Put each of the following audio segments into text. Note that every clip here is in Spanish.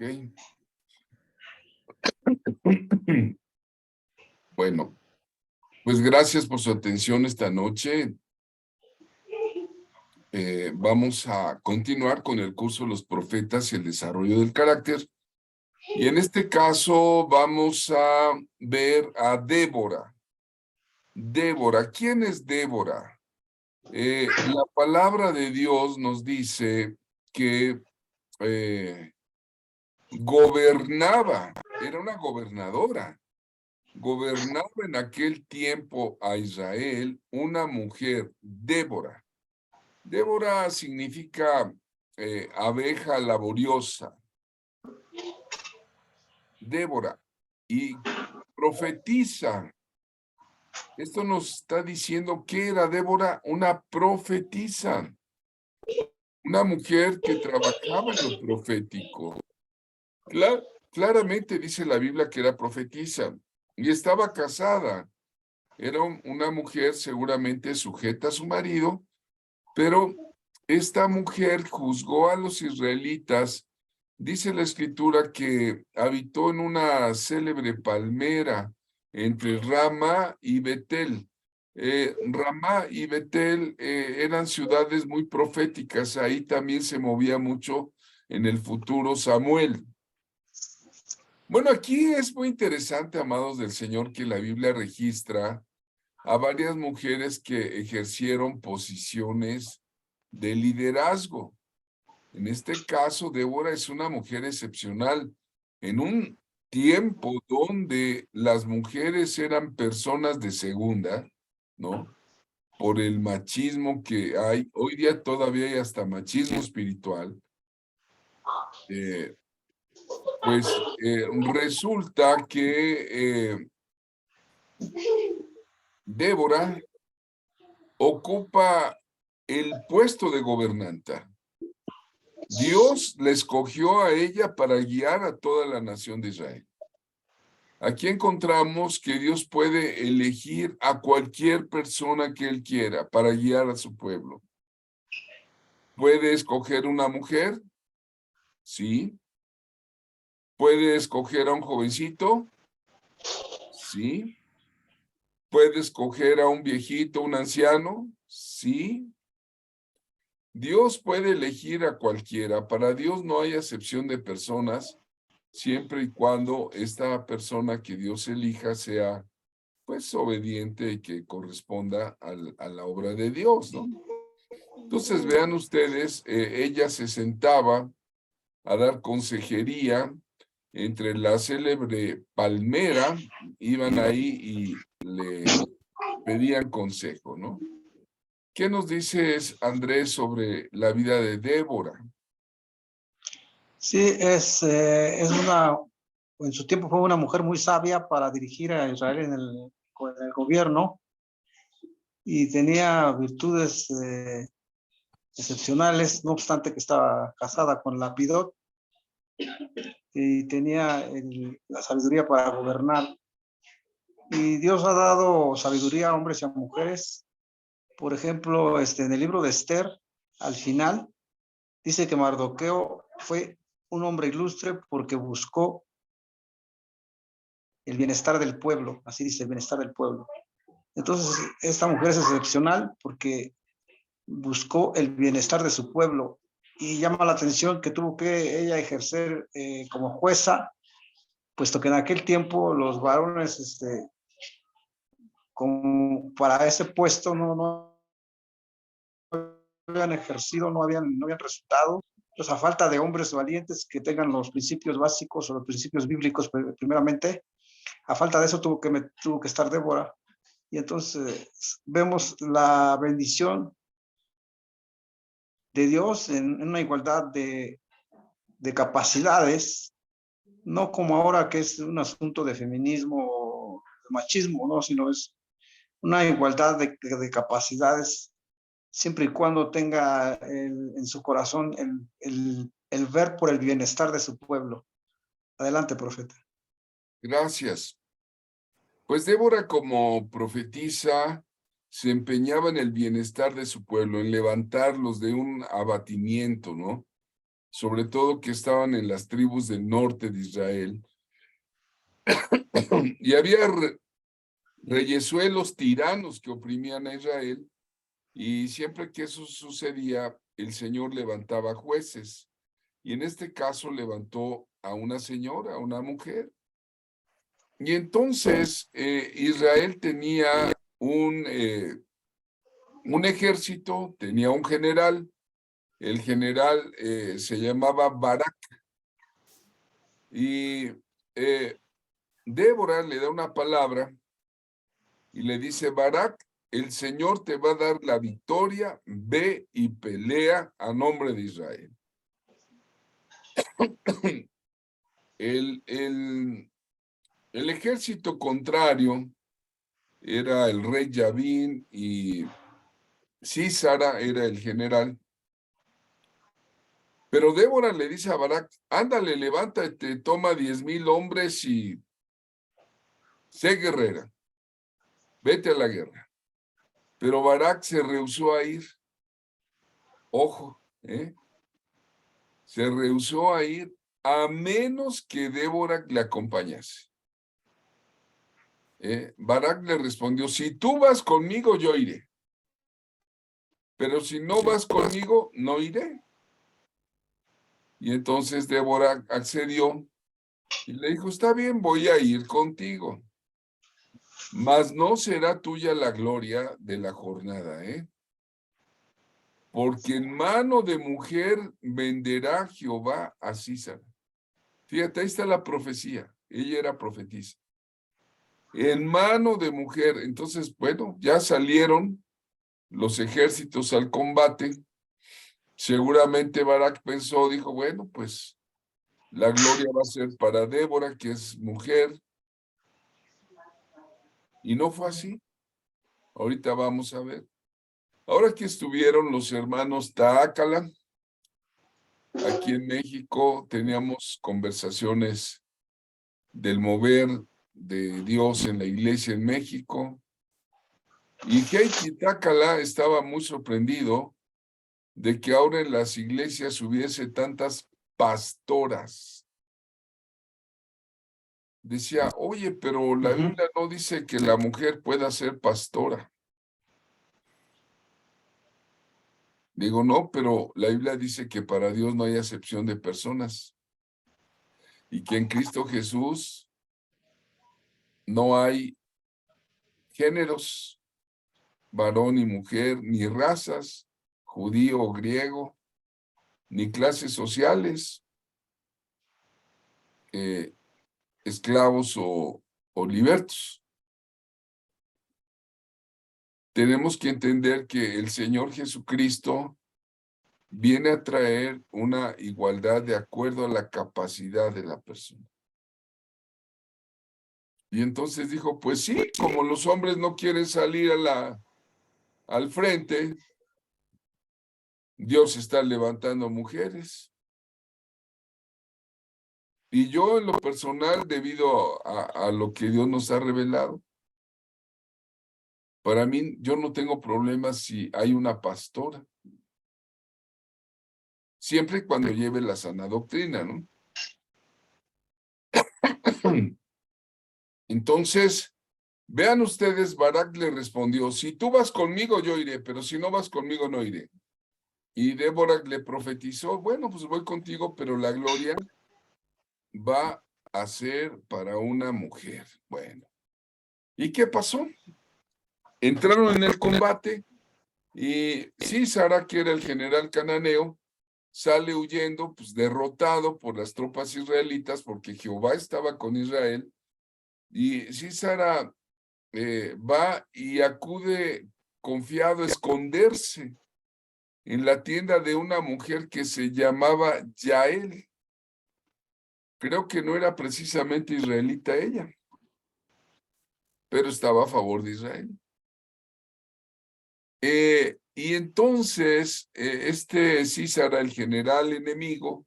Ok. Bueno, pues gracias por su atención esta noche. Vamos a continuar con el curso de los profetas y el desarrollo del carácter. Y en este caso vamos a ver a Débora. Débora, ¿quién es Débora? La palabra de Dios nos dice que gobernaba, era una gobernadora. Gobernaba en aquel tiempo a Israel una mujer, Débora. Débora significa abeja laboriosa. Débora. Y profetiza. Esto nos está diciendo que era Débora, una profetisa. Una mujer que trabajaba en lo profético. Claramente dice la Biblia que era profetisa. Y estaba casada. Era una mujer seguramente sujeta a su marido, pero esta mujer juzgó a los israelitas. Dice la escritura que habitó en una célebre palmera entre Ramá y Betel. Ramá y Betel eran ciudades muy proféticas. Ahí también se movía mucho en el futuro Samuel. Bueno, aquí es muy interesante, amados del Señor, que la Biblia registra a varias mujeres que ejercieron posiciones de liderazgo. En este caso, Débora es una mujer excepcional. En un tiempo donde las mujeres eran personas de segunda, ¿no? Por el machismo que hay, hoy día todavía hay hasta machismo espiritual. Pues resulta que Débora ocupa el puesto de gobernanta. Dios le escogió a ella para guiar a toda la nación de Israel. Aquí encontramos que Dios puede elegir a cualquier persona que Él quiera para guiar a su pueblo. ¿Puede escoger una mujer? Sí. ¿Puede escoger a un jovencito? Sí. ¿Puede escoger a un viejito, un anciano? Sí. Dios puede elegir a cualquiera. Para Dios no hay acepción de personas, siempre y cuando esta persona que Dios elija sea, pues, obediente y que corresponda a la obra de Dios, ¿no? Entonces, vean ustedes, ella se sentaba a dar consejería entre la célebre palmera, iban ahí y le pedían consejo, ¿no? ¿Qué nos dices, Andrés, sobre la vida de Débora? Sí, en su tiempo fue una mujer muy sabia para dirigir a Israel en el gobierno y tenía virtudes excepcionales, no obstante que estaba casada con Lapidot y tenía la sabiduría para gobernar. Y Dios ha dado sabiduría a hombres y a mujeres. Por ejemplo, en el libro de Esther, al final, dice que Mardoqueo fue un hombre ilustre porque buscó el bienestar del pueblo, así dice, el bienestar del pueblo. Entonces, esta mujer es excepcional porque buscó el bienestar de su pueblo y llama la atención que tuvo que ella ejercer como jueza, puesto que en aquel tiempo los varones para ese puesto no habían ejercido, no habían resultado. Entonces, a falta de hombres valientes que tengan los principios básicos o los principios bíblicos primeramente, a falta de eso tuvo que estar Débora. Y entonces vemos la bendición de Dios en una igualdad de capacidades, no como ahora que es un asunto de feminismo o de machismo, ¿no? Sino es una igualdad de capacidades, siempre y cuando tenga en su corazón el ver por el bienestar de su pueblo. Adelante, profeta. Gracias. Pues Débora, como profetisa, se empeñaba en el bienestar de su pueblo, en levantarlos de un abatimiento, ¿no? sobre todo que estaban en las tribus del norte de Israel. Y había reyezuelos tiranos que oprimían a Israel, y siempre que eso sucedía, el Señor levantaba jueces. Y en este caso levantó a una señora, a una mujer. Y entonces Israel tenía un ejército, tenía un general. El general se llamaba Barak. Y Débora le da una palabra y le dice: Barak, el Señor te va a dar la victoria, ve y pelea a nombre de Israel. El ejército contrario era el rey Yavín y Sísara era el general. Pero Débora le dice a Barak: ándale, levántate, toma 10,000 hombres y sé guerrera, vete a la guerra. Pero Barak se rehusó a ir. Ojo, se rehusó a ir a menos que Débora le acompañase. Barak le respondió: si tú vas conmigo, yo iré. Pero si no vas conmigo, no iré. Y entonces Débora accedió y le dijo: está bien, voy a ir contigo. Mas no será tuya la gloria de la jornada, porque en mano de mujer venderá Jehová a Sísara. Fíjate, ahí está la profecía. Ella era profetisa. En mano de mujer. Entonces, bueno, ya salieron los ejércitos al combate. Seguramente Barak pensó, dijo: bueno, pues la gloria va a ser para Débora, que es mujer. Y no fue así. Ahorita vamos a ver. Ahora que estuvieron los hermanos Taácala, aquí en México teníamos conversaciones del mover de Dios en la iglesia en México. Y Heikki Tácala estaba muy sorprendido de que ahora en las iglesias hubiese tantas pastoras. Decía: oye, pero la Biblia no dice que la mujer pueda ser pastora. Digo: no, pero la Biblia dice que para Dios no hay acepción de personas y que en Cristo Jesús no hay géneros, varón y mujer, ni razas, judío o griego, ni clases sociales, esclavos o libertos. Tenemos que entender que el Señor Jesucristo viene a traer una igualdad de acuerdo a la capacidad de la persona. Y entonces dijo: pues sí, como los hombres no quieren salir al frente, Dios está levantando mujeres. Y yo, en lo personal, debido a lo que Dios nos ha revelado, para mí, yo no tengo problemas si hay una pastora, siempre y cuando lleve la sana doctrina, ¿no? Entonces, vean ustedes, Barak le respondió: si tú vas conmigo, yo iré, pero si no vas conmigo, no iré. Y Débora le profetizó: bueno, pues voy contigo, pero la gloria va a ser para una mujer. Bueno, ¿y qué pasó? Entraron en el combate y Sísara, que era el general cananeo, sale huyendo, pues derrotado por las tropas israelitas, porque Jehová estaba con Israel. Y Sísara va y acude confiado a esconderse en la tienda de una mujer que se llamaba Yael. Creo que no era precisamente israelita ella, pero estaba a favor de Israel. Y entonces Sísara, el general enemigo,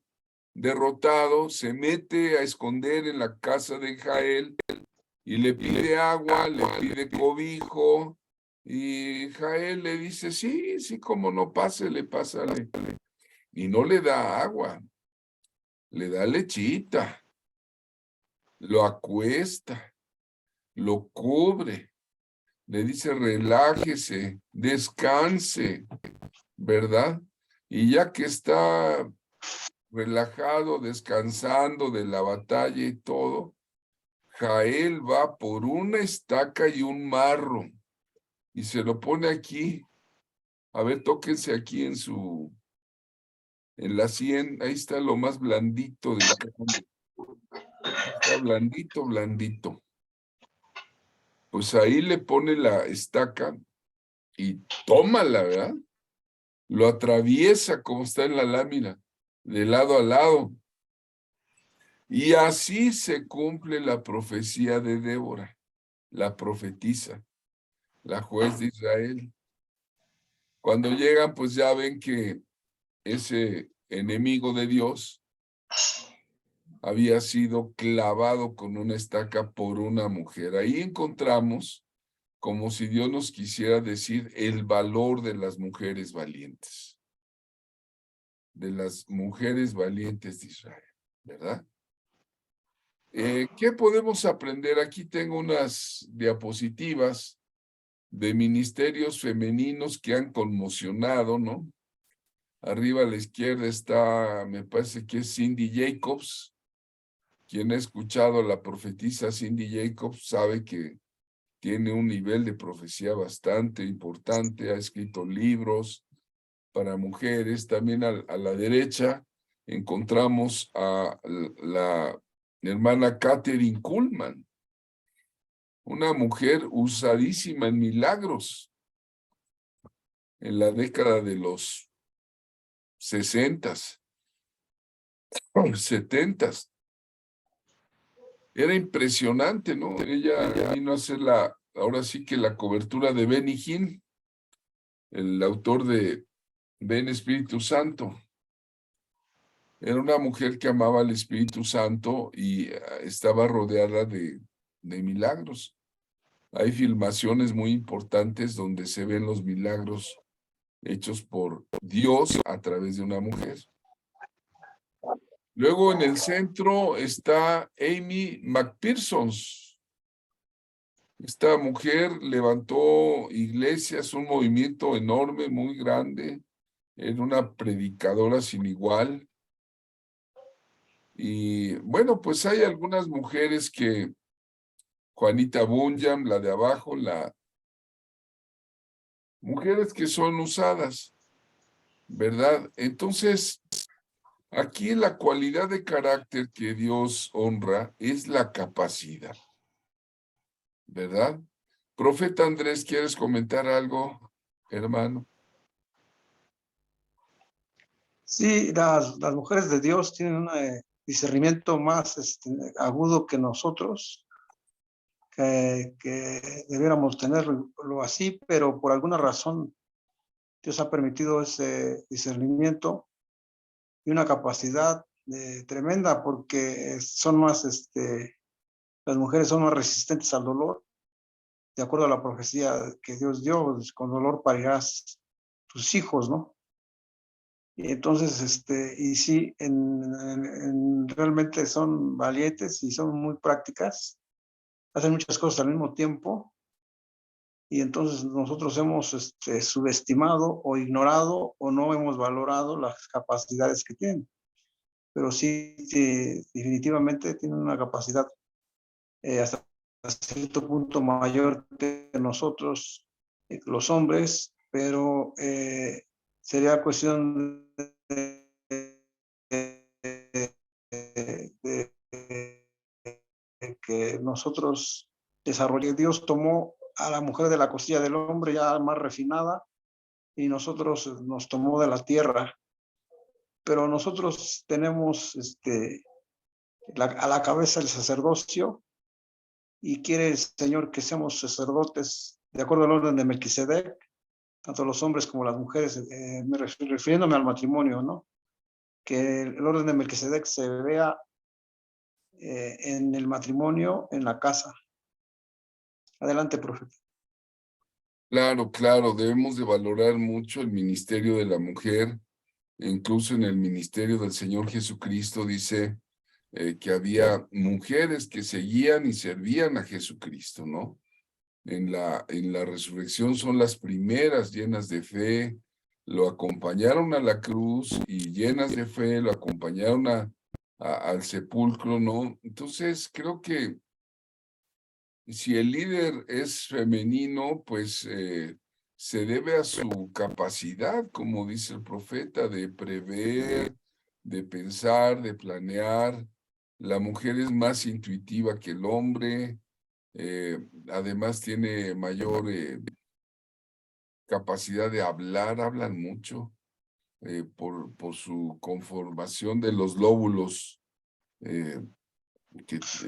derrotado, se mete a esconder en la casa de Jael y le pide agua, le pide cobijo, y Jael le dice: sí, sí, como no, pásele, pásale. Y no le da agua, le da lechita, lo acuesta, lo cubre, le dice relájese, descanse, ¿verdad? Y ya que está relajado, descansando de la batalla y todo, Jael va por una estaca y un marro y se lo pone aquí. A ver, tóquense aquí en la sien, ahí está lo más blandito del campo. Está blandito, blandito. Pues ahí le pone la estaca y tómala, ¿verdad? Lo atraviesa como está en la lámina, de lado a lado. Y así se cumple la profecía de Débora, la profetisa, la juez de Israel. Cuando llegan, pues ya ven que ese enemigo de Dios había sido clavado con una estaca por una mujer. Ahí encontramos, como si Dios nos quisiera decir, el valor de las mujeres valientes. De las mujeres valientes de Israel, ¿verdad? ¿Qué podemos aprender? Aquí tengo unas diapositivas de ministerios femeninos que han conmocionado, ¿no? Arriba a la izquierda está, me parece que es Cindy Jacobs. Quien ha escuchado a la profetisa Cindy Jacobs sabe que tiene un nivel de profecía bastante importante, ha escrito libros para mujeres. También a la derecha encontramos a la hermana Catherine Kuhlman, una mujer usadísima en milagros en la década de los 60s, 70s. Era impresionante, ¿no? Ella vino a hacer ahora sí que la cobertura de Benny Hinn, el autor de Ven Espíritu Santo. Era una mujer que amaba al Espíritu Santo y estaba rodeada de milagros. Hay filmaciones muy importantes donde se ven los milagros hechos por Dios a través de una mujer. Luego en el centro está Amy McPherson. Esta mujer levantó iglesias, un movimiento enorme, muy grande. Era una predicadora sin igual. Y bueno, pues hay algunas mujeres que, Juanita Bunyan, la de abajo, mujeres que son usadas, ¿verdad? Entonces, aquí la cualidad de carácter que Dios honra es la capacidad, ¿verdad? Profeta Andrés, ¿quieres comentar algo, hermano? Sí, las mujeres de Dios tienen un discernimiento más agudo que nosotros, que debiéramos tenerlo así, pero por alguna razón Dios ha permitido ese discernimiento y una capacidad tremenda, porque son más, las mujeres son más resistentes al dolor, de acuerdo a la profecía que Dios dio, pues, con dolor parirás tus hijos, ¿no? Y entonces, y sí, realmente son valientes y son muy prácticas, hacen muchas cosas al mismo tiempo, y entonces nosotros hemos subestimado o ignorado o no hemos valorado las capacidades que tienen. Pero sí, definitivamente tienen una capacidad hasta cierto punto mayor que nosotros, los hombres, pero sería cuestión de que nosotros desarrollemos. Dios tomó a la mujer de la costilla del hombre ya más refinada y nosotros nos tomó de la tierra, pero nosotros tenemos a la cabeza el sacerdocio y quiere el Señor que seamos sacerdotes de acuerdo al orden de Melquisedec, tanto los hombres como las mujeres, refiriéndome al matrimonio, ¿no? Que el orden de Melquisedec se vea en el matrimonio, en la casa. Adelante, profeta. Claro, claro, debemos de valorar mucho el ministerio de la mujer incluso en el ministerio del Señor Jesucristo dice que había mujeres que seguían y servían a Jesucristo, ¿no? En la resurrección son las primeras llenas de fe, lo acompañaron a la cruz y llenas de fe lo acompañaron al sepulcro, ¿no? Entonces creo que si el líder es femenino, pues se debe a su capacidad, como dice el profeta, de prever, de pensar, de planear. La mujer es más intuitiva que el hombre, además tiene mayor capacidad de hablar, hablan mucho por su conformación de los lóbulos que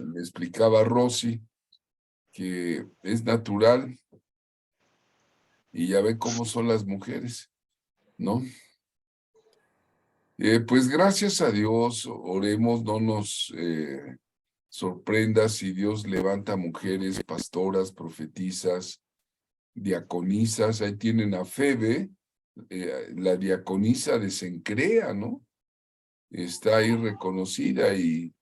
me explicaba Rosy, que es natural, y ya ven cómo son las mujeres, ¿no? Pues gracias a Dios, oremos, no nos sorprenda si Dios levanta mujeres, pastoras, profetisas, diaconisas. Ahí tienen a Febe, la diaconisa de Cencrea, ¿no? Está ahí reconocida y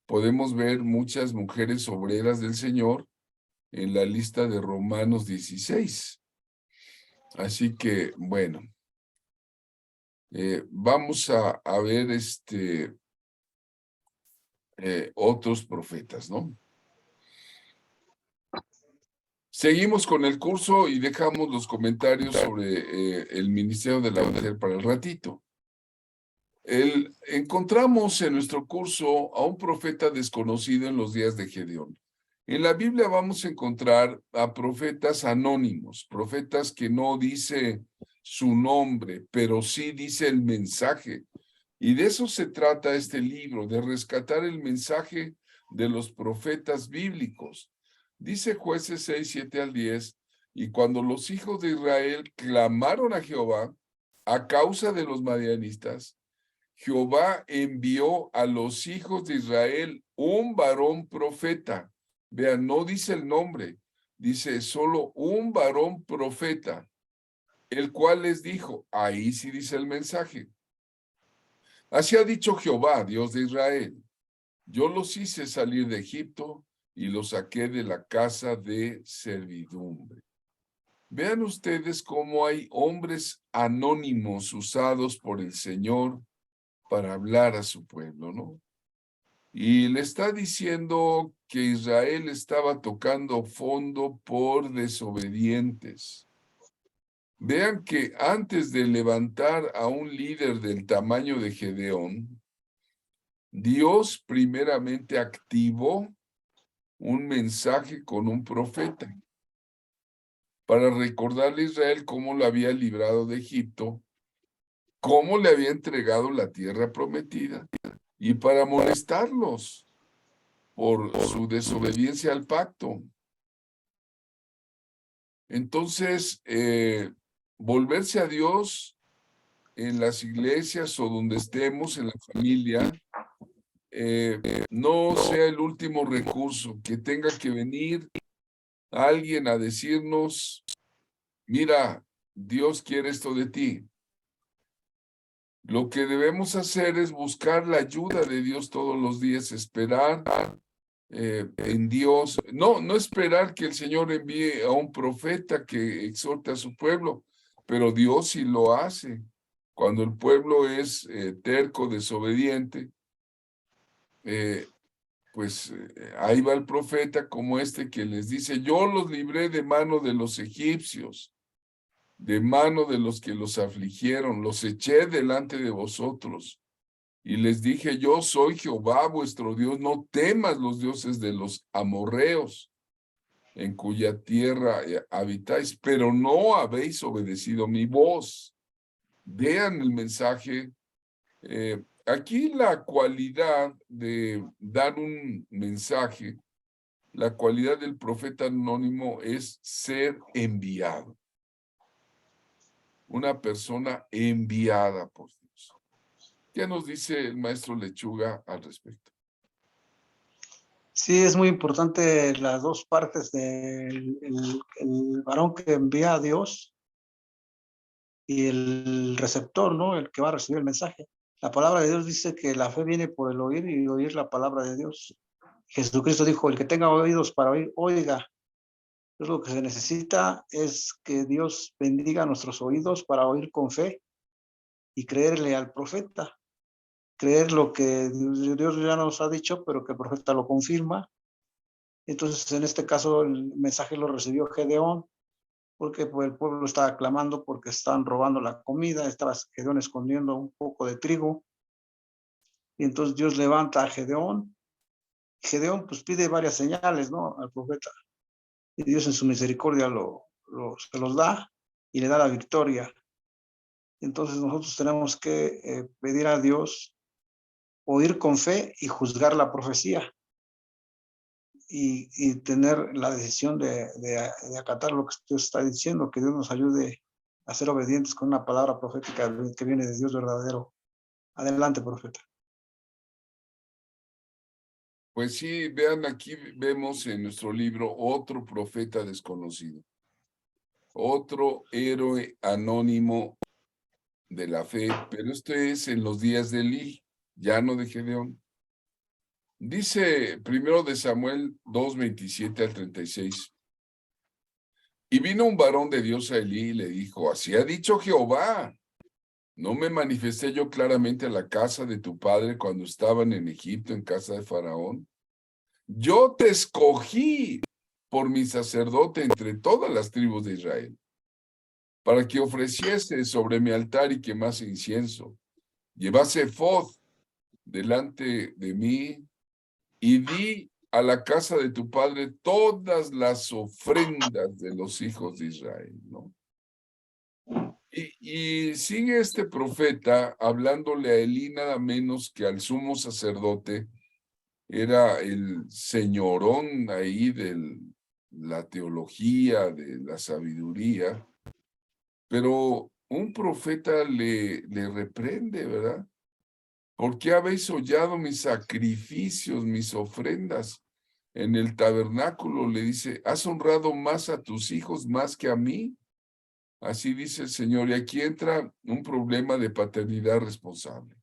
podemos ver muchas mujeres obreras del Señor en la lista de Romanos 16. Así que, bueno, vamos a ver otros profetas, ¿no? Seguimos con el curso y dejamos los comentarios sobre el Ministerio de la Mujer para el ratito. Encontramos en nuestro curso a un profeta desconocido en los días de Gedeón. En la Biblia vamos a encontrar a profetas anónimos, profetas que no dice su nombre, pero sí dice el mensaje. Y de eso se trata este libro, de rescatar el mensaje de los profetas bíblicos. Dice Jueces 6, 7 al 10, y cuando los hijos de Israel clamaron a Jehová a causa de los madianistas, Jehová envió a los hijos de Israel un varón profeta. Vean, no dice el nombre, dice solo un varón profeta, el cual les dijo, ahí sí dice el mensaje. Así ha dicho Jehová, Dios de Israel, yo los hice salir de Egipto y los saqué de la casa de servidumbre. Vean ustedes cómo hay hombres anónimos usados por el Señor para hablar a su pueblo, ¿no? Y le está diciendo que Israel estaba tocando fondo por desobedientes. Vean que antes de levantar a un líder del tamaño de Gedeón, Dios primeramente activó un mensaje con un profeta para recordarle a Israel cómo lo había librado de Egipto, cómo le había entregado la tierra prometida y para molestarlos por su desobediencia al pacto. Entonces, volverse a Dios en las iglesias o donde estemos, en la familia, no sea el último recurso, que tenga que venir alguien a decirnos, mira, Dios quiere esto de ti. Lo que debemos hacer es buscar la ayuda de Dios todos los días, esperar en Dios, no esperar que el Señor envíe a un profeta que exhorte a su pueblo, pero Dios sí lo hace. Cuando el pueblo es terco, desobediente, pues ahí va el profeta como este que les dice, yo los libré de mano de los egipcios, de mano de los que los afligieron, los eché delante de vosotros. Y les dije, yo soy Jehová vuestro Dios, no temas los dioses de los amorreos, en cuya tierra habitáis, pero no habéis obedecido mi voz. Vean el mensaje. Aquí la cualidad de dar un mensaje, la cualidad del profeta anónimo es ser enviado. Una persona enviada por Dios. ¿Qué nos dice el maestro Lechuga al respecto? Sí, es muy importante las dos partes del el varón que envía a Dios el receptor, ¿no? El que va a recibir el mensaje. La palabra de Dios dice que la fe viene por el oír y oír la palabra de Dios. Jesucristo dijo, el que tenga oídos para oír, oiga. Entonces, lo que se necesita es que Dios bendiga nuestros oídos para oír con fe y creerle al profeta. Creer lo que Dios ya nos ha dicho, pero que el profeta lo confirma. Entonces, en este caso, el mensaje lo recibió Gedeón, porque pues, el pueblo estaba clamando porque estaban robando la comida, estaba Gedeón escondiendo un poco de trigo. Y entonces Dios levanta a Gedeón. Gedeón pues pide varias señales, ¿no? Al profeta. Y Dios en su misericordia se los da y le da la victoria. Entonces nosotros tenemos que pedir a Dios, oír con fe y juzgar la profecía. Y tener la decisión de acatar lo que Dios está diciendo, que Dios nos ayude a ser obedientes con una palabra profética que viene de Dios verdadero. Adelante, profeta. Pues sí, vean, aquí vemos en nuestro libro otro profeta desconocido, otro héroe anónimo de la fe, pero esto es en los días de Elí, ya no de Gedeón. Dice primero de Samuel 2:27 al 36. Y vino un varón de Dios a Elí y le dijo, así ha dicho Jehová, ¿no me manifesté yo claramente a la casa de tu padre cuando estaban en Egipto, en casa de Faraón? Yo te escogí por mi sacerdote entre todas las tribus de Israel, para que ofreciese sobre mi altar y quemase incienso, llevase ephod delante de mí y di a la casa de tu padre todas las ofrendas de los hijos de Israel, ¿no? Y sigue este profeta hablándole a Elí nada menos que al sumo sacerdote, era el señorón ahí de la teología, de la sabiduría, pero un profeta le reprende, ¿verdad? ¿Por qué habéis hollado mis sacrificios, mis ofrendas? En el tabernáculo le dice, ¿has honrado más a tus hijos más que a mí? Así dice el Señor. Y aquí entra un problema de paternidad responsable.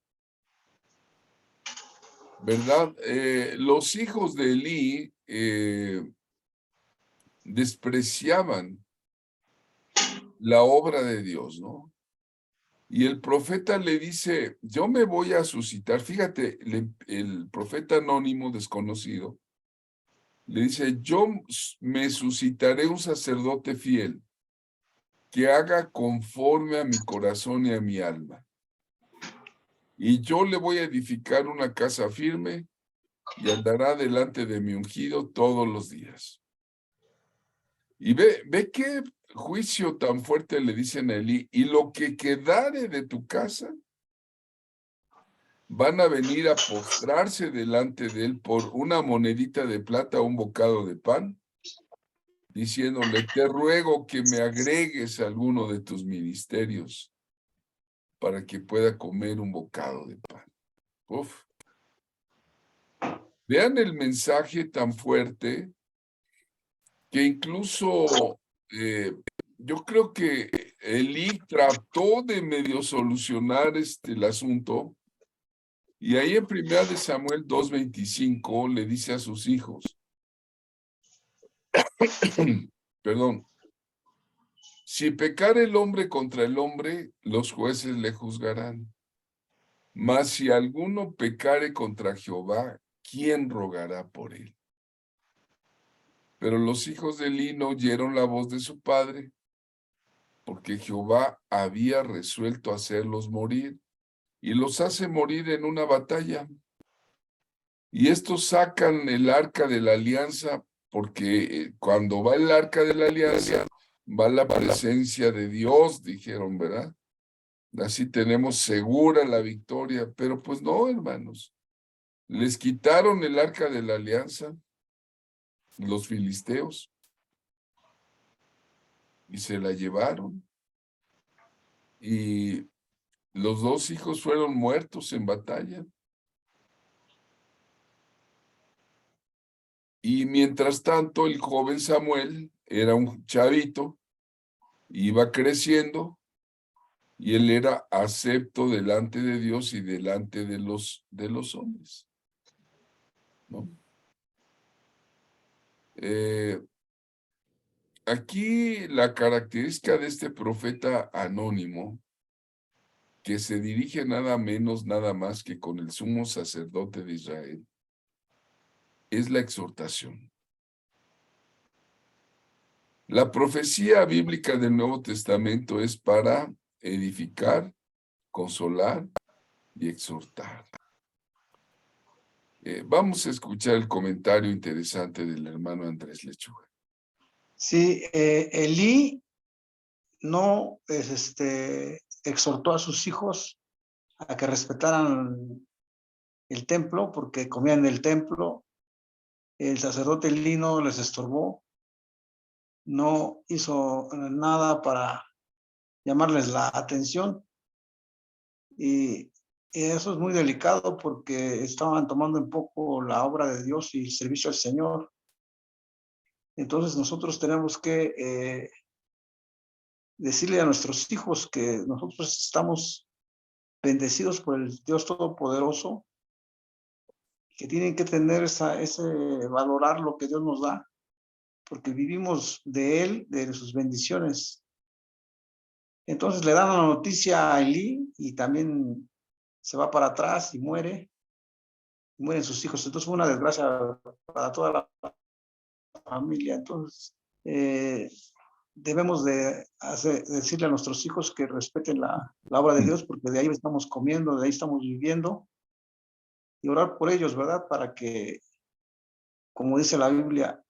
¿Verdad? Los hijos de Elí despreciaban la obra de Dios, ¿no? Y el profeta le dice, yo me voy a suscitar, fíjate, el profeta anónimo desconocido, le dice, yo me suscitaré un sacerdote fiel que haga conforme a mi corazón y a mi alma. Y yo le voy a edificar una casa firme y andará delante de mi ungido todos los días. Y ve qué juicio tan fuerte le dicen a Elí, y lo que quedare de tu casa, van a venir a postrarse delante de él por una monedita de plata o un bocado de pan, diciéndole, te ruego que me agregues a alguno de tus ministerios para que pueda comer un bocado de pan. Uf. Vean el mensaje tan fuerte que incluso yo creo que Elí trató de medio solucionar el asunto, y ahí en 1 de Samuel 2:25 le dice a sus hijos, perdón, si pecare el hombre contra el hombre, los jueces le juzgarán. Mas si alguno pecare contra Jehová, ¿quién rogará por él? Pero los hijos de Elí no oyeron la voz de su padre, porque Jehová había resuelto hacerlos morir, y los hace morir en una batalla. Y estos sacan el arca de la alianza, porque cuando va el arca de la alianza, va la presencia de Dios, dijeron, ¿verdad? Así tenemos segura la victoria, pero pues no, hermanos. Les quitaron el arca de la alianza, los filisteos, y se la llevaron. Y los dos hijos fueron muertos en batalla. Y mientras tanto, el joven Samuel era un chavito, iba creciendo, y él era acepto delante de Dios y delante de los hombres, ¿no? Aquí la característica de este profeta anónimo, que se dirige nada menos, nada más que con el sumo sacerdote de Israel, es la exhortación. La profecía bíblica del Nuevo Testamento es para edificar, consolar y exhortar. Vamos a escuchar el comentario interesante del hermano Andrés Lechuga. Sí, Elí no exhortó a sus hijos a que respetaran el templo porque comían en el templo. El sacerdote Elí no les estorbó, no hizo nada para llamarles la atención, y eso es muy delicado porque estaban tomando en poco la obra de Dios y el servicio al Señor. Entonces nosotros tenemos que decirle a nuestros hijos que nosotros estamos bendecidos por el Dios Todopoderoso, que tienen que tener ese valorar lo que Dios nos da, porque vivimos de Él, de sus bendiciones. Entonces le dan la noticia a Elí y también se va para atrás y mueren sus hijos. Entonces fue una desgracia para toda la familia. Entonces debemos de decirle a nuestros hijos que respeten la obra de Dios, porque de ahí estamos comiendo, de ahí estamos viviendo, y orar por ellos, ¿verdad? Para que, como dice la Biblia,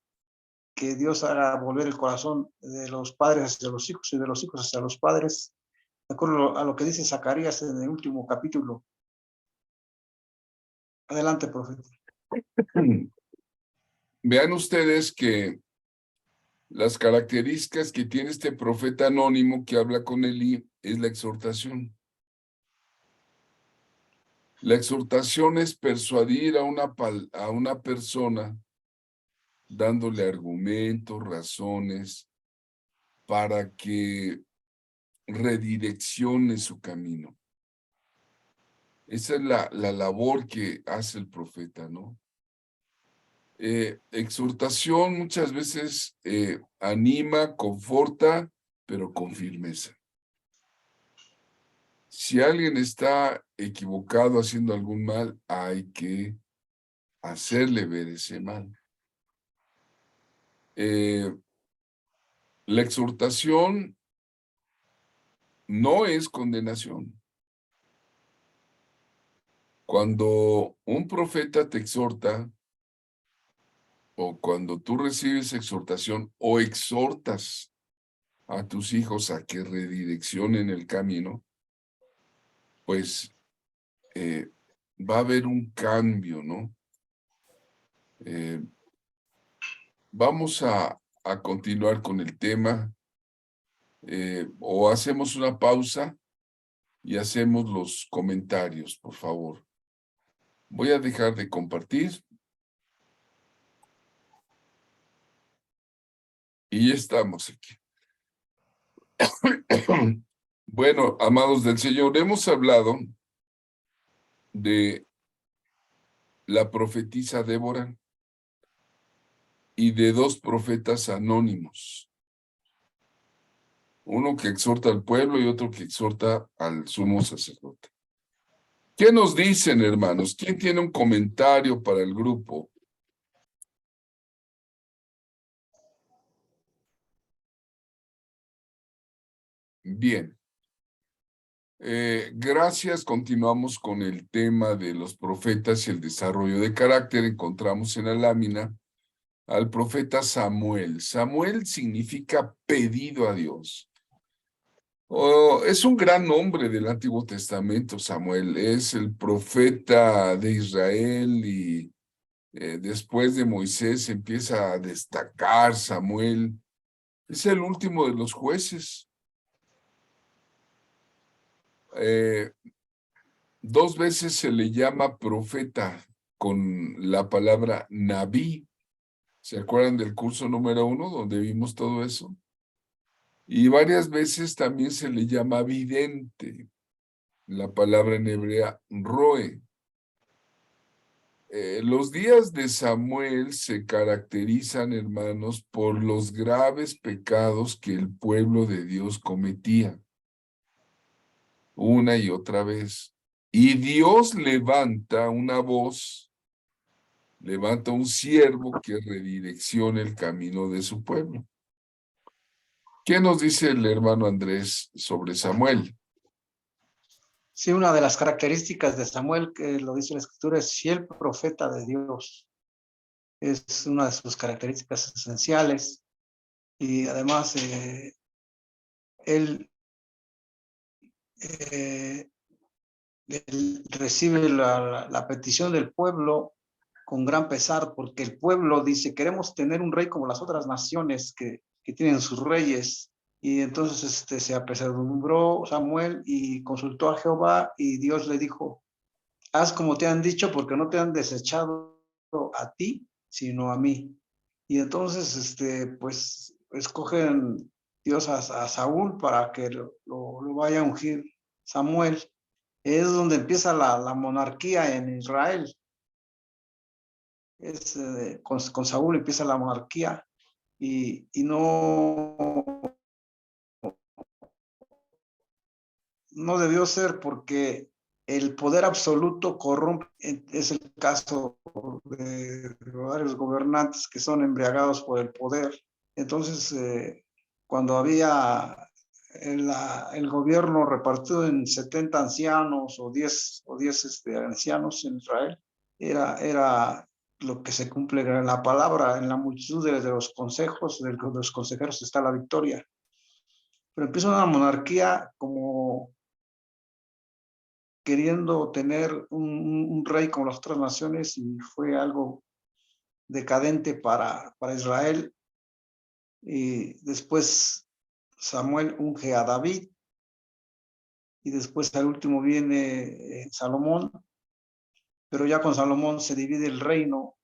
que Dios haga volver el corazón de los padres hacia los hijos y de los hijos hacia los padres, de acuerdo a lo que dice Zacarías en el último capítulo. Adelante, profeta. Vean ustedes que las características que tiene este profeta anónimo que habla con Elí es la exhortación. La exhortación es persuadir a una persona dándole argumentos, razones, para que redireccione su camino. Esa es la labor que hace el profeta, ¿no? Exhortación muchas veces anima, conforta, pero con firmeza. Si alguien está equivocado haciendo algún mal, hay que hacerle ver ese mal. La exhortación no es condenación. Cuando un profeta te exhorta, o cuando tú recibes exhortación o exhortas a tus hijos a que redireccionen el camino, pues va a haber un cambio, ¿no? Vamos a continuar con el tema, o hacemos una pausa y hacemos los comentarios, por favor. Voy a dejar de compartir. Y ya estamos aquí. Bueno, amados del Señor, hemos hablado de la profetisa Débora y de dos profetas anónimos. Uno que exhorta al pueblo y otro que exhorta al sumo sacerdote. ¿Qué nos dicen, hermanos? ¿Quién tiene un comentario para el grupo? Bien. Gracias. Continuamos con el tema de los profetas y el desarrollo de carácter. Encontramos en la lámina al profeta Samuel. Samuel significa pedido a Dios. Es un gran nombre del Antiguo Testamento, Samuel. Es el profeta de Israel y después de Moisés empieza a destacar Samuel. Es el último de los jueces. Dos veces se le llama profeta con la palabra Nabí. ¿Se acuerdan del curso número 1 donde vimos todo eso? Y varias veces también se le llama vidente, la palabra en hebrea roe. Los días de Samuel se caracterizan, hermanos, por los graves pecados que el pueblo de Dios cometía una y otra vez. Y Dios levanta una voz, levanta un siervo que redireccione el camino de su pueblo. ¿Qué nos dice el hermano Andrés sobre Samuel? Sí, una de las características de Samuel, que lo dice la Escritura, es fiel profeta de Dios. Es una de sus características esenciales. Y además, él, eh, él recibe la petición del pueblo con gran pesar, porque el pueblo dice, queremos tener un rey como las otras naciones que tienen sus reyes. Y entonces se apesadumbró Samuel y consultó a Jehová, y Dios le dijo, haz como te han dicho, porque no te han desechado a ti, sino a mí. Y entonces, pues, escogen Dios a Saúl para que lo vaya a ungir Samuel. Es donde empieza la monarquía en Israel. Con Saúl empieza la monarquía y no debió ser, porque el poder absoluto corrompe. Es el caso de varios gobernantes que son embriagados por el poder. Entonces, cuando había el gobierno repartido en 70 ancianos o 10 ancianos en Israel, era lo que se cumple en la palabra, en la multitud de los consejos, de los consejeros está la victoria. Pero empieza una monarquía como queriendo tener un rey como las otras naciones, y fue algo decadente para Israel. Y después Samuel unge a David, y después al último viene Salomón, pero ya con Salomón se divide el reino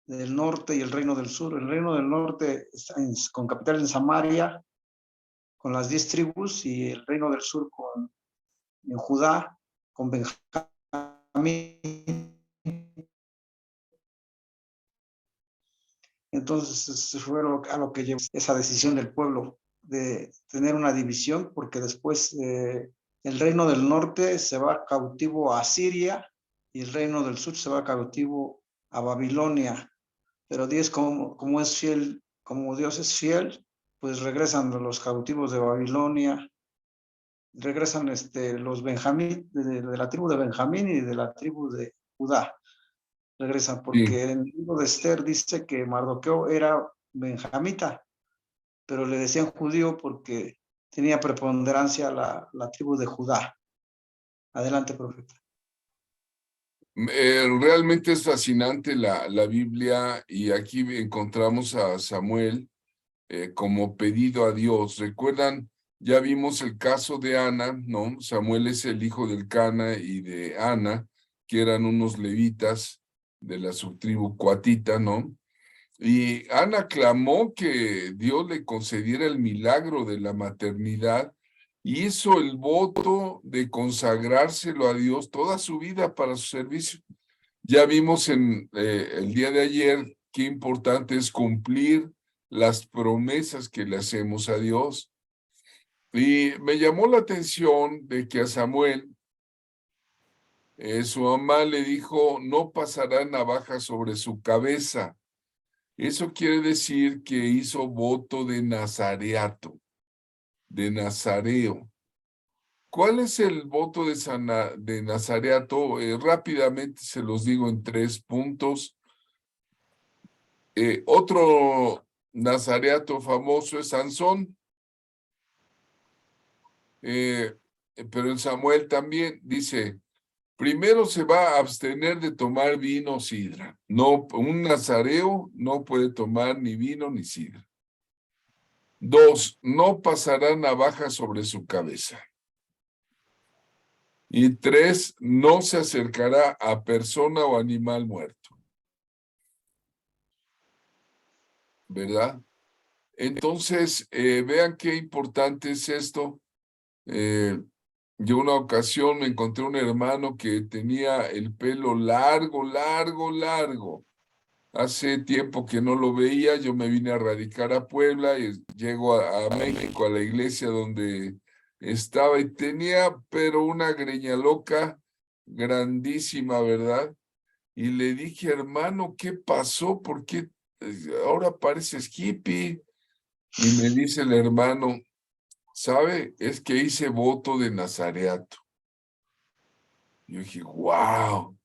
del norte y el reino del sur. El reino del norte está con capital en Samaria, con las 10 tribus, y el reino del sur en Judá, con Benjamín. Entonces fue a lo que llevó esa decisión del pueblo de tener una división, porque después el reino del norte se va cautivo a Siria y el reino del sur se va cautivo a Babilonia. Pero Dios, como es fiel, como Dios es fiel, pues regresan los cautivos de Babilonia, regresan los Benjamín, de la tribu de Benjamín y de la tribu de Judá. Regresan, Sí. porque en el libro de Esther dice que Mardoqueo era benjamita, pero le decían judío porque tenía preponderancia la tribu de Judá. Adelante, profeta. Realmente es fascinante la Biblia, y aquí encontramos a Samuel como pedido a Dios. ¿Recuerdan? Ya vimos el caso de Ana, ¿no? Samuel es el hijo del Cana y de Ana, que eran unos levitas de la subtribu cuatita, ¿no? Y Ana clamó que Dios le concediera el milagro de la maternidad, y hizo el voto de consagrárselo a Dios toda su vida para su servicio. Ya vimos en el día de ayer qué importante es cumplir las promesas que le hacemos a Dios. Y me llamó la atención de que a Samuel, su mamá le dijo, no pasará navaja sobre su cabeza. Eso quiere decir que hizo voto de nazareato, de nazareo. ¿Cuál es el voto de nazareato? Rápidamente se los digo en 3 puntos. Otro nazareato famoso es Sansón, pero en Samuel también dice, primero se va a abstener de tomar vino o sidra. No, un nazareo no puede tomar ni vino ni sidra. 2, no pasará navaja sobre su cabeza. Y 3, no se acercará a persona o animal muerto. ¿Verdad? Entonces, vean qué importante es esto. Yo una ocasión me encontré un hermano que tenía el pelo largo, largo, largo. Hace tiempo que no lo veía, yo me vine a radicar a Puebla y llego a México, a la iglesia donde estaba y tenía, pero una greña loca grandísima, ¿verdad? Y le dije, hermano, ¿qué pasó? ¿Por qué ahora pareces hippie? Y me dice el hermano, ¿sabe? Es que hice voto de nazareato. Yo dije, wow.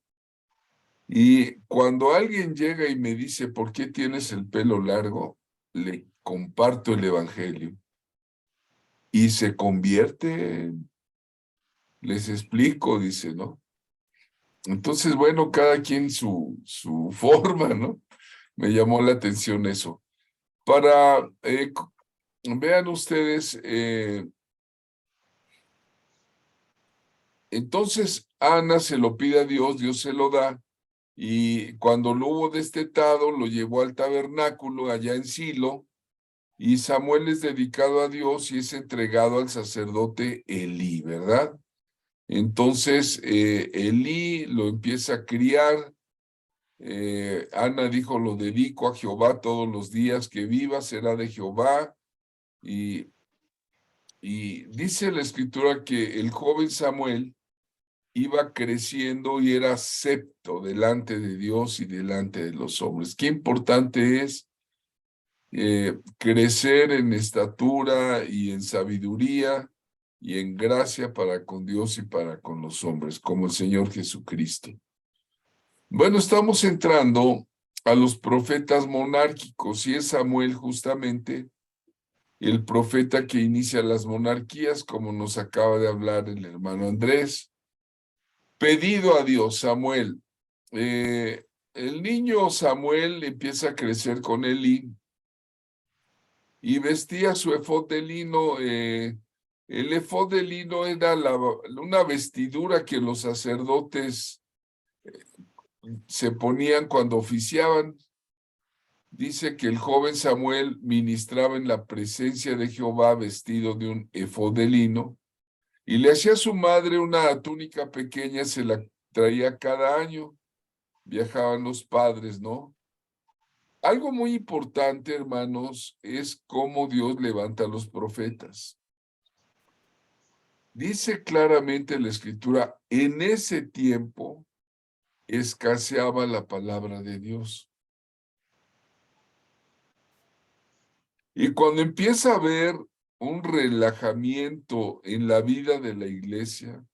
Y cuando alguien llega y me dice, ¿por qué tienes el pelo largo? Le comparto el evangelio. Y se convierte, les explico, dice, ¿no? Entonces, bueno, cada quien su forma, ¿no? Me llamó la atención eso. Para, vean ustedes, entonces Ana se lo pide a Dios, Dios se lo da, y cuando lo hubo destetado, lo llevó al tabernáculo allá en Silo, y Samuel es dedicado a Dios y es entregado al sacerdote Elí, ¿verdad? Entonces, Elí lo empieza a criar. Ana dijo, lo dedico a Jehová todos los días que viva, será de Jehová. Y dice la escritura que el joven Samuel iba creciendo y era acepto delante de Dios y delante de los hombres. Qué importante es crecer en estatura y en sabiduría y en gracia para con Dios y para con los hombres, como el Señor Jesucristo. Bueno, estamos entrando a los profetas monárquicos y es Samuel justamente el profeta que inicia las monarquías, como nos acaba de hablar el hermano Andrés. Pedido a Dios, Samuel. El niño Samuel empieza a crecer con Elí y vestía su efod de lino. El efod de lino era una vestidura que los sacerdotes se ponían cuando oficiaban. Dice que el joven Samuel ministraba en la presencia de Jehová vestido de un efod de lino y le hacía a su madre una túnica pequeña, se la traía cada año. Viajaban los padres, ¿no? Algo muy importante, hermanos, es cómo Dios levanta a los profetas. Dice claramente la Escritura, en ese tiempo escaseaba la palabra de Dios. Y cuando empieza a haber un relajamiento en la vida de la iglesia,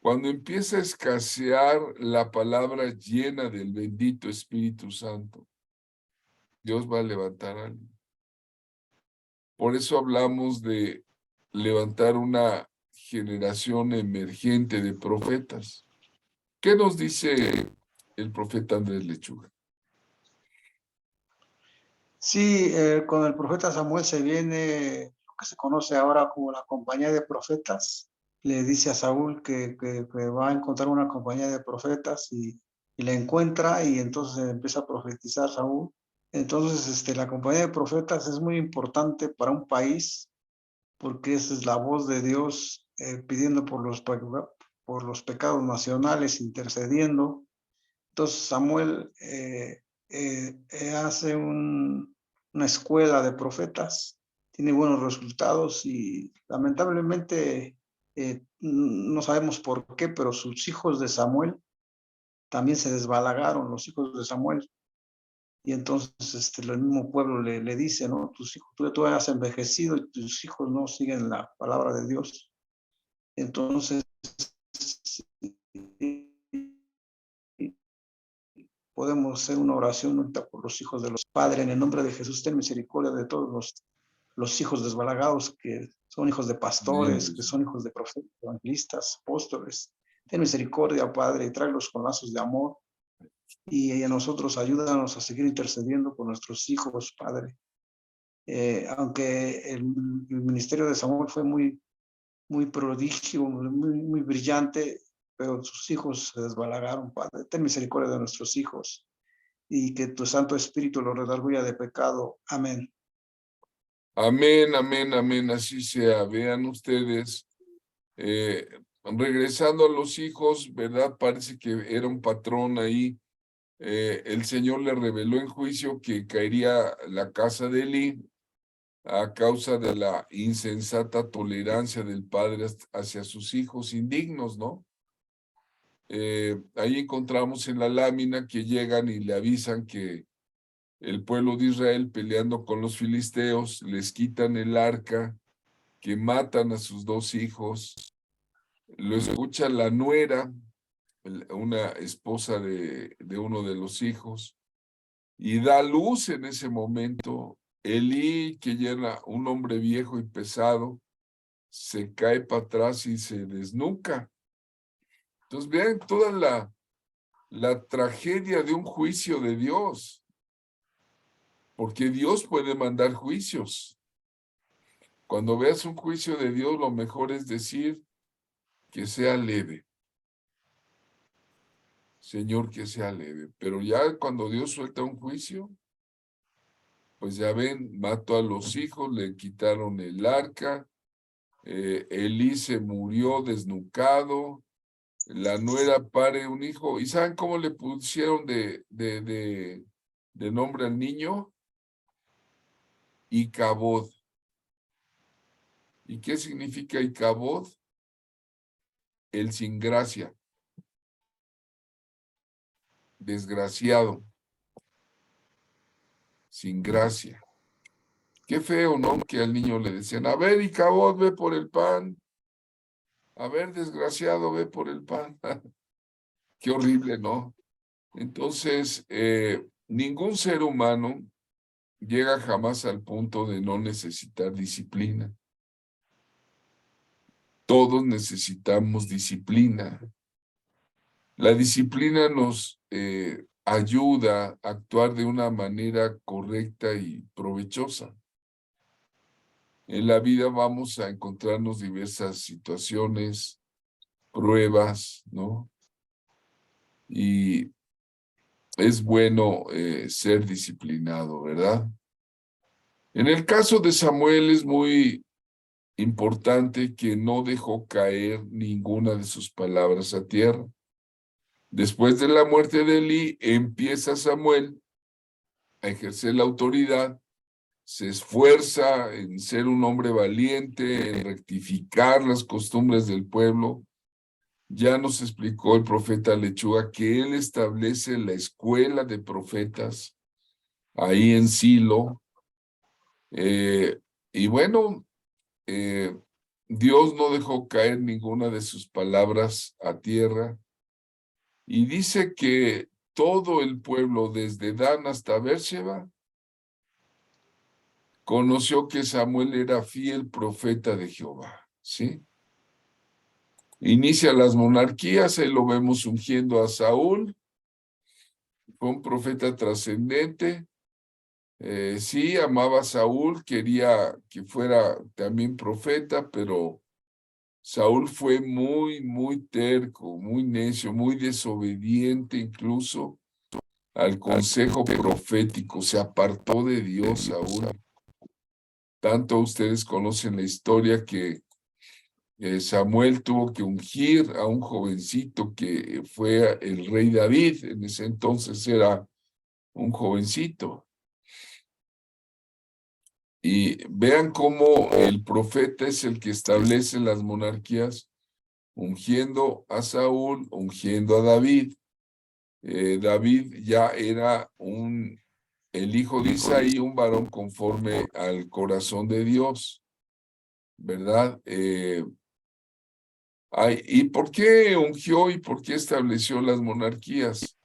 cuando empieza a escasear la palabra llena del bendito Espíritu Santo, Dios va a levantar a alguien. Por eso hablamos de levantar una generación emergente de profetas. ¿Qué nos dice el profeta Andrés Lechuga? Sí, con el profeta Samuel se viene lo que se conoce ahora como la compañía de profetas. Le dice a Saúl que va a encontrar una compañía de profetas y la encuentra y entonces empieza a profetizar Saúl. Entonces, la compañía de profetas es muy importante para un país porque esa es la voz de Dios pidiendo por los pecados nacionales, intercediendo. Entonces Samuel hace una escuela de profetas, tiene buenos resultados y lamentablemente no sabemos por qué, pero sus hijos de Samuel también se desbalagaron, los hijos de Samuel. Y entonces el mismo pueblo le dice, ¿no? Tus hijos, tú has envejecido y tus hijos no siguen la palabra de Dios. Entonces, podemos hacer una oración ahorita por los hijos de los padres. En el nombre de Jesús, ten misericordia de todos los hijos desbalagados que son hijos de pastores, que son hijos de profetas, evangelistas, apóstoles. Ten misericordia, Padre, y tráelos con lazos de amor. Y a nosotros ayúdanos a seguir intercediendo por nuestros hijos, Padre. Aunque el ministerio de Samuel fue muy prodigio, muy brillante, pero sus hijos se desbalagaron, Padre. Ten misericordia de nuestros hijos y que tu Santo Espíritu los redarguya de pecado. Amén. Amén, amén, amén, así sea. Vean ustedes, regresando a los hijos, ¿verdad? Parece que era un patrón ahí. El Señor le reveló en juicio que caería la casa de Elí a causa de la insensata tolerancia del padre hacia sus hijos indignos, ¿no? Ahí encontramos en la lámina que llegan y le avisan que el pueblo de Israel peleando con los filisteos, les quitan el arca, que matan a sus dos hijos, lo escucha la nuera, una esposa de uno de los hijos, y da luz en ese momento. Elí, que ya era un hombre viejo y pesado, se cae para atrás y se desnuca. Entonces vean toda la tragedia de un juicio de Dios, porque Dios puede mandar juicios. Cuando veas un juicio de Dios, lo mejor es decir que sea leve. Señor, que sea leve. Pero ya cuando Dios suelta un juicio, pues ya ven, mató a los hijos, le quitaron el arca, Elí se murió desnucado, la nuera pare un hijo. ¿Y saben cómo le pusieron de nombre al niño? Icabod. ¿Y qué significa Icabod? El sin gracia, desgraciado, sin gracia. Qué feo, ¿no? Que al niño le decían, a ver, Icabod, ve por el pan. A ver, desgraciado, ve por el pan. Qué horrible, ¿no? Entonces, ningún ser humano llega jamás al punto de no necesitar disciplina. Todos necesitamos disciplina. La disciplina nos ayuda a actuar de una manera correcta y provechosa. En la vida vamos a encontrarnos diversas situaciones, pruebas, ¿no? Y es bueno ser disciplinado, ¿verdad? En el caso de Samuel es muy importante que no dejó caer ninguna de sus palabras a tierra. Después de la muerte de Elí, empieza Samuel a ejercer la autoridad, se esfuerza en ser un hombre valiente, en rectificar las costumbres del pueblo. Ya nos explicó el profeta Lechuga que él establece la escuela de profetas ahí en Silo. Y bueno, Dios no dejó caer ninguna de sus palabras a tierra y dice que todo el pueblo, desde Dan hasta Beersheba, conoció que Samuel era fiel profeta de Jehová, ¿sí? Inicia las monarquías, ahí lo vemos ungiendo a Saúl, fue un profeta trascendente, sí, amaba a Saúl, quería que fuera también profeta, pero Saúl fue muy terco, muy necio, muy desobediente incluso al consejo profético, se apartó de Dios Saúl. Tanto ustedes conocen la historia que Samuel tuvo que ungir a un jovencito que fue el rey David, en ese entonces era un jovencito. Y vean cómo el profeta es el que establece las monarquías, ungiendo a Saúl, ungiendo a David. David ya era el hijo de Isaí, un varón conforme al corazón de Dios, ¿verdad? ¿Y por qué ungió y por qué estableció las monarquías?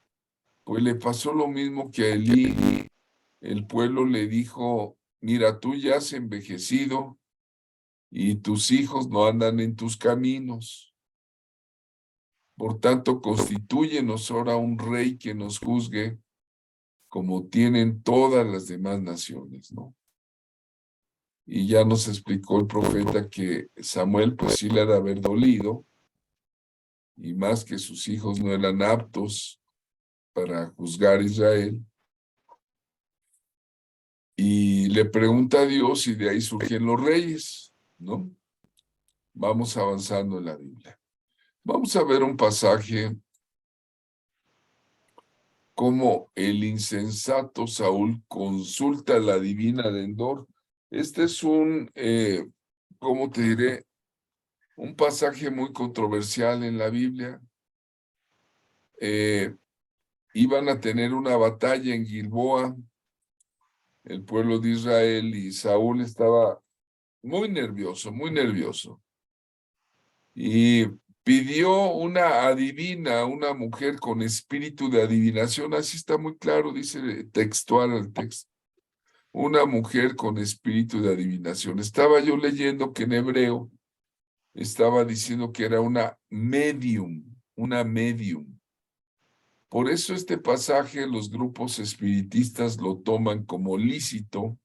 Pues le pasó lo mismo que a Elí. El pueblo le dijo, mira, tú ya has envejecido y tus hijos no andan en tus caminos. Por tanto, constitúyenos ahora un rey que nos juzgue como tienen todas las demás naciones, ¿no? Y ya nos explicó el profeta que Samuel pues sí le ha de haber dolido, y más que sus hijos no eran aptos para juzgar a Israel. y le pregunta a Dios y de ahí surgen los reyes, ¿no? Vamos avanzando en la Biblia. Vamos a ver un pasaje como el insensato Saúl consulta a la divina de Endor. Este es ¿cómo te diré? Un pasaje muy controversial en la Biblia. Iban a tener una batalla en Gilboa, el pueblo de Israel, y Saúl estaba muy nervioso, muy nervioso. Y pidió una adivina, una mujer con espíritu de adivinación, así está muy claro, dice textual el texto. Una mujer con espíritu de adivinación. Estaba yo leyendo que en hebreo estaba diciendo que era una medium, una medium. Por eso este pasaje los grupos espiritistas lo toman como lícito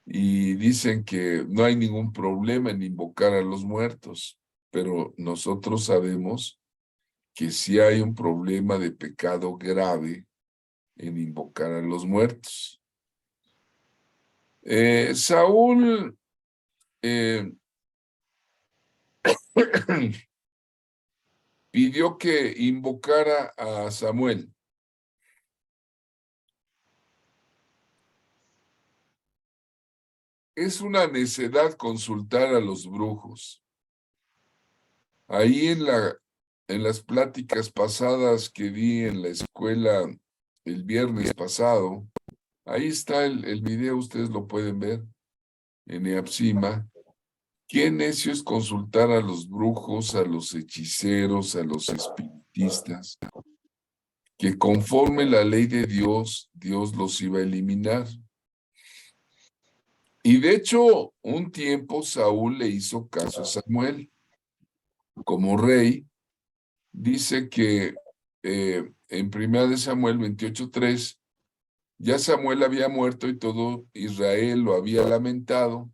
y dicen que no hay ningún problema en invocar a los muertos, pero nosotros sabemos que sí hay un problema de pecado grave en invocar a los muertos. Saúl pidió que invocara a Samuel. Es una necedad consultar a los brujos. Ahí en las pláticas pasadas que di en la escuela el viernes pasado, ahí está el video, ustedes lo pueden ver en Eapsima. Qué necio es consultar a los brujos, a los hechiceros, a los espiritistas, que conforme la ley de Dios, Dios los iba a eliminar. Y de hecho, un tiempo Saúl le hizo caso a Samuel como rey. Dice que en 1 Samuel 28:3, ya Samuel había muerto y todo Israel lo había lamentado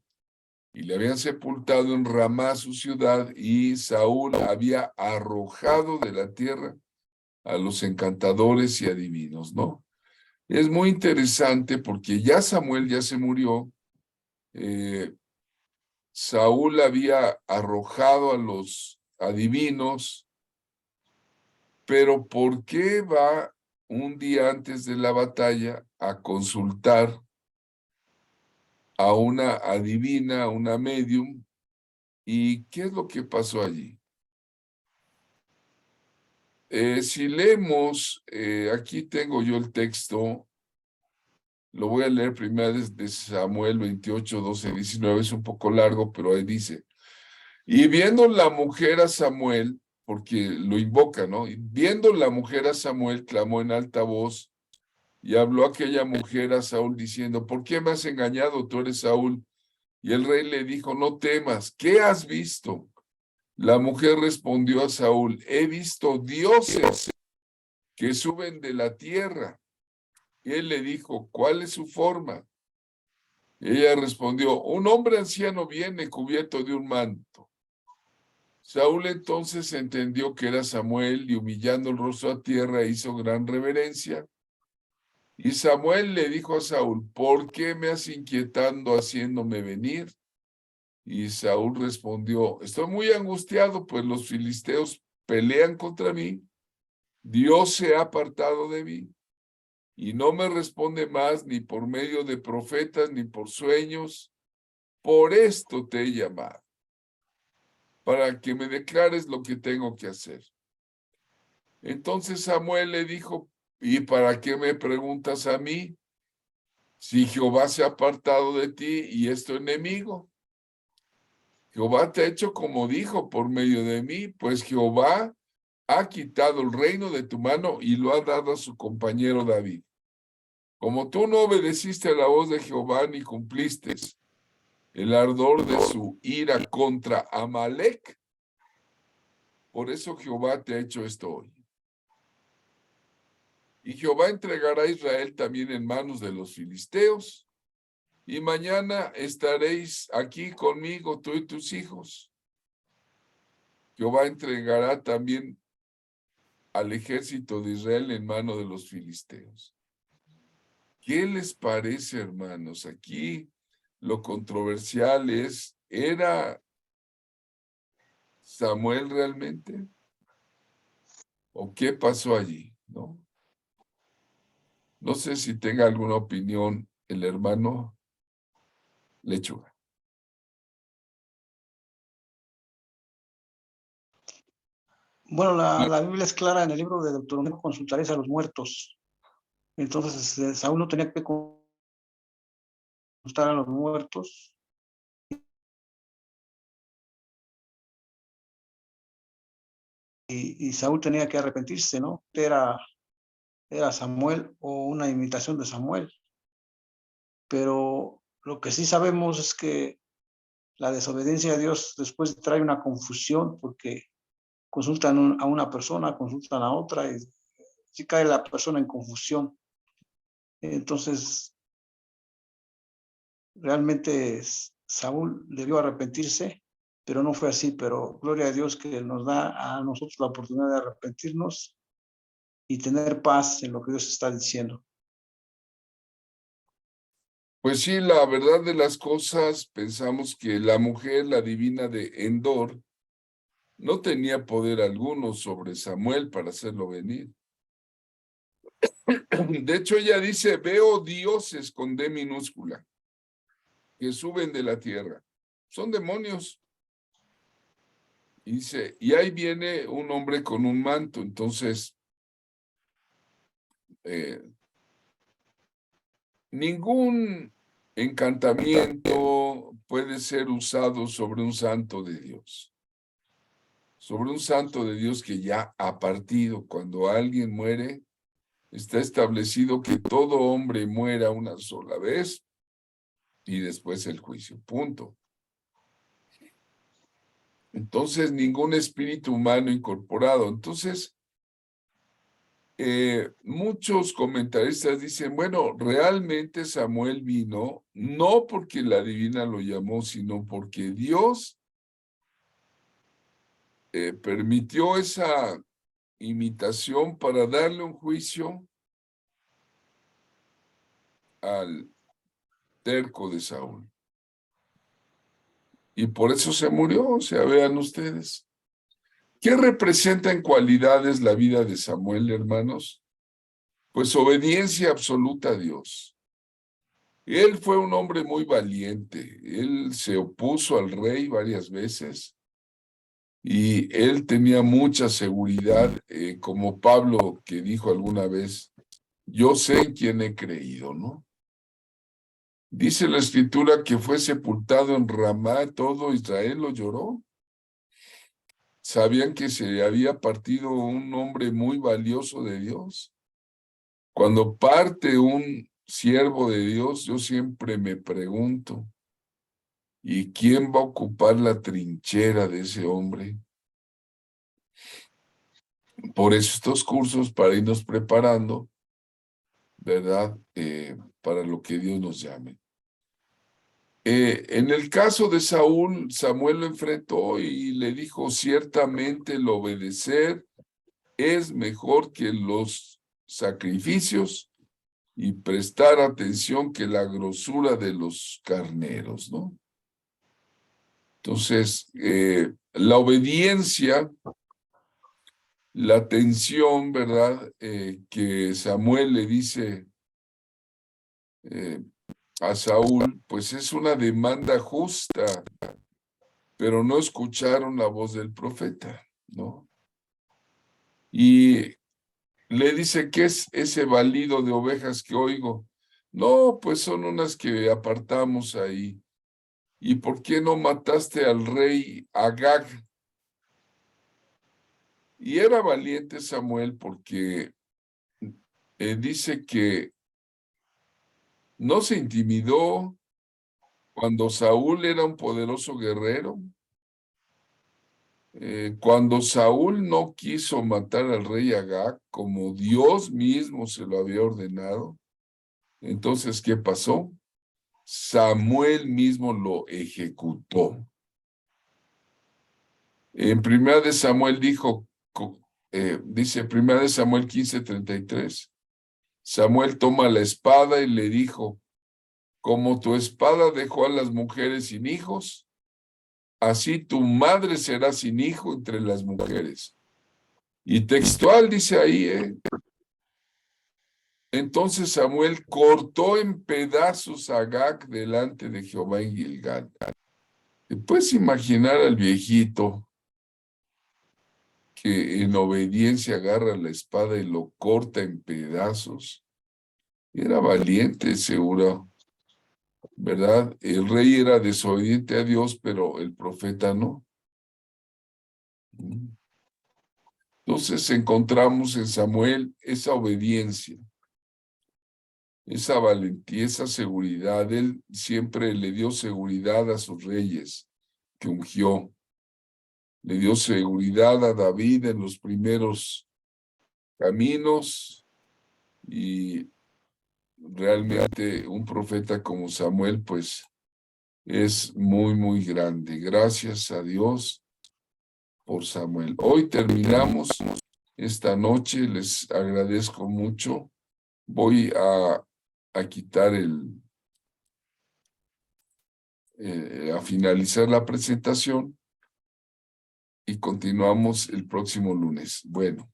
y le habían sepultado en Ramá su ciudad y Saúl había arrojado de la tierra a los encantadores y adivinos, ¿no? Es muy interesante porque ya Samuel ya se murió. Saúl había arrojado a los adivinos, pero ¿por qué va un día antes de la batalla a consultar a una adivina, a una medium? ¿Y qué es lo que pasó allí? Si leemos, aquí tengo yo el texto, lo voy a leer primero desde Samuel 28, 12, 19, es un poco largo, pero ahí dice, y viendo la mujer a Samuel, porque lo invoca, ¿no? Y viendo la mujer a Samuel, clamó en alta voz, y habló aquella mujer a Saúl diciendo, ¿por qué me has engañado? Tú eres Saúl. Y el rey le dijo, no temas, ¿qué has visto? La mujer respondió a Saúl, he visto dioses que suben de la tierra. Y él le dijo, ¿cuál es su forma? Ella respondió, un hombre anciano viene cubierto de un manto. Saúl entonces entendió que era Samuel y humillando el rostro a tierra hizo gran reverencia. Y Samuel le dijo a Saúl, ¿por qué me has inquietando haciéndome venir? Y Saúl respondió, estoy muy angustiado, pues los filisteos pelean contra mí. Dios se ha apartado de mí y no me responde más ni por medio de profetas ni por sueños. Por esto te he llamado, para que me declares lo que tengo que hacer. Entonces Samuel le dijo, ¿y para qué me preguntas a mí? Si Jehová se ha apartado de ti y es tu enemigo. Jehová te ha hecho como dijo por medio de mí, pues Jehová ha quitado el reino de tu mano y lo ha dado a su compañero David. Como tú no obedeciste a la voz de Jehová ni cumpliste el ardor de su ira contra Amalek, por eso Jehová te ha hecho esto hoy. Y Jehová entregará a Israel también en manos de los filisteos, y mañana estaréis aquí conmigo, tú y tus hijos. Jehová entregará también al ejército de Israel en mano de los filisteos. ¿Qué les parece, hermanos? Aquí lo controversial es, ¿era Samuel realmente? ¿O qué pasó allí? No sé si tenga alguna opinión el hermano Lechuga. Bueno, la Biblia es clara en el libro de Deuteronomio, consultaréis a los muertos. Entonces, Saúl no tenía que consultar a los muertos. Y Saúl tenía que arrepentirse, ¿no? Era Samuel o una imitación de Samuel. Pero lo que sí sabemos es que la desobediencia a Dios después trae una confusión porque consultan a una persona, consultan a otra y sí cae la persona en confusión. Entonces, realmente Saúl debió arrepentirse, pero no fue así. Pero gloria a Dios que nos da a nosotros la oportunidad de arrepentirnos y tener paz en lo que Dios está diciendo. Pues sí, la verdad de las cosas, pensamos que la mujer, la divina de Endor, no tenía poder alguno sobre Samuel para hacerlo venir. De hecho, ella dice, veo dioses con D minúscula, que suben de la tierra. Son demonios. Y dice, y ahí viene un hombre con un manto. Entonces, ningún encantamiento puede ser usado sobre un santo de Dios. Sobre un santo de Dios que ya ha partido. Cuando alguien muere, está establecido que todo hombre muera una sola vez y después el juicio, punto. Entonces, ningún espíritu humano incorporado. Entonces, muchos comentaristas dicen, bueno, realmente Samuel vino no porque la divina lo llamó, sino porque Dios permitió esa imitación para darle un juicio al terco de Saúl. Y por eso se murió, o sea, vean ustedes. ¿Qué representa en cualidades la vida de Samuel, hermanos? Pues obediencia absoluta a Dios. Él fue un hombre muy valiente. Él se opuso al rey varias veces y él tenía mucha seguridad, como Pablo que dijo alguna vez, yo sé en quién he creído, ¿no? Dice la escritura que fue sepultado en Ramá, todo Israel lo lloró. Sabían que se había partido un hombre muy valioso de Dios. Cuando parte un siervo de Dios, yo siempre me pregunto, ¿y quién va a ocupar la trinchera de ese hombre? Por eso estos cursos para irnos preparando, ¿verdad? Para lo que Dios nos llame. En el caso de Saúl, Samuel lo enfrentó y le dijo, ciertamente el obedecer es mejor que los sacrificios y prestar atención que la grosura de los carneros, ¿no? Entonces, la obediencia, la atención, ¿verdad? Que Samuel le dice a Saúl, pues es una demanda justa, pero no escucharon la voz del profeta, ¿no? Y le dice, ¿qué es ese balido de ovejas que oigo? No, pues son unas que apartamos ahí. ¿Y por qué no mataste al rey Agag? Y era valiente Samuel porque dice que no se intimidó cuando Saúl era un poderoso guerrero. Cuando Saúl no quiso matar al rey Agag, como Dios mismo se lo había ordenado, entonces, ¿qué pasó? Samuel mismo lo ejecutó. En Primera de Samuel dice Primera de Samuel 15:33, Samuel toma la espada y le dijo, como tu espada dejó a las mujeres sin hijos, así tu madre será sin hijo entre las mujeres. Y textual dice ahí, Entonces Samuel cortó en pedazos a Agag delante de Jehová en Gilgal. ¿Te puedes imaginar al viejito que en obediencia agarra la espada y lo corta en pedazos? Era valiente, seguro, ¿verdad? El rey era desobediente a Dios, pero el profeta no. Entonces encontramos en Samuel esa obediencia, esa valentía, esa seguridad. Él siempre le dio seguridad a sus reyes que ungió. Le dio seguridad a David en los primeros caminos y realmente un profeta como Samuel, pues es muy, muy grande. Gracias a Dios por Samuel. Hoy terminamos esta noche, les agradezco mucho. Voy a quitar a finalizar la presentación y continuamos el próximo lunes. Bueno.